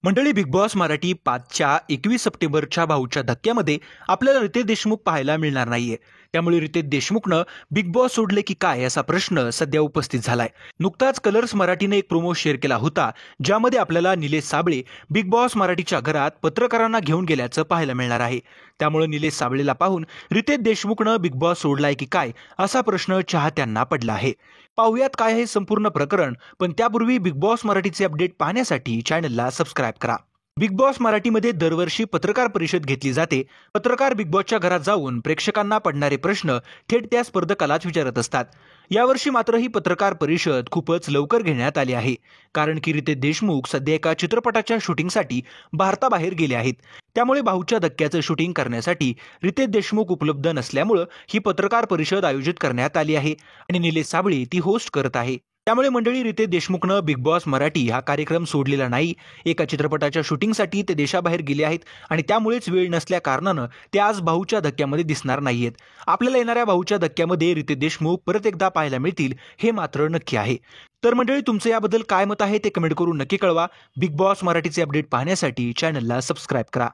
मंडळी, big boss Marathi 5च्या 21 सप्टेंबरच्या भाऊच्या धक्क्यामध्ये आपल्याला रितेश देशमुख पाहायला मिळणार नाहीये. त्यामुळे रितेश देशमुखनं बिग बॉस सोडले की काय असा प्रश्न सध्या उपस्थित झालाय. नुकताच कलर्स मराठीने एक प्रोमो शेअर केला होता, ज्यामध्ये आपल्याला निलेश साबळे बिग बॉस मराठीच्या घरात पत्रकारांना घेऊन गेल्याचं पाहायला मिळणार आहे. त्यामुळे निलेश साबळेला पाहून रितेश देशमुखनं बिग बॉस सोडलाय की काय असा प्रश्न चाहत्यांना पडला आहे. पाहुयात काय हे संपूर्ण प्रकरण, पण त्यापूर्वी बिग बॉस मराठीचे अपडेट पाहण्यासाठी चॅनलला सबस्क्राईब करा. बिग बॉस मराठीमध्ये दरवर्षी पत्रकार परिषद घेतली जाते. पत्रकार बिग बॉसच्या घरात जाऊन प्रेक्षकांना पडणारे प्रश्न थेट त्या स्पर्धकालाच विचारत असतात. यावर्षी मात्र ही पत्रकार परिषद खूपच लवकर घेण्यात आली आहे, कारण की रितेश देशमुख सध्या एका चित्रपटाच्या शूटिंगसाठी भारताबाहेर गेले आहेत. त्यामुळे भाऊच्या धक्क्याचं शूटिंग करण्यासाठी रितेश देशमुख उपलब्ध नसल्यामुळे ही पत्रकार परिषद आयोजित करण्यात आली आहे आणि निलेश साबळे ती होस्ट करत आहे. त्यामुळे मंडळी, रितेश देशमुखनं बिग बॉस मराठी हा कार्यक्रम सोडलेला नाही. एका चित्रपटाच्या शूटिंगसाठी ते देशाबाहेर गेले आहेत आणि त्यामुळेच वेळ नसल्या कारणानं ते आज भाऊच्या धक्क्यामध्ये दिसणार नाहीयेत. आपल्याला येणाऱ्या भाऊच्या धक्क्यामध्ये रितेश देशमुख परत एकदा पाहायला मिळतील हे मात्र नक्की आहे. तर मंडळी, तुमचं याबद्दल काय मत आहे ते कमेंट करून नक्की कळवा. बिग बॉस मराठीचे अपडेट पाहण्यासाठी चॅनलला सबस्क्राईब करा.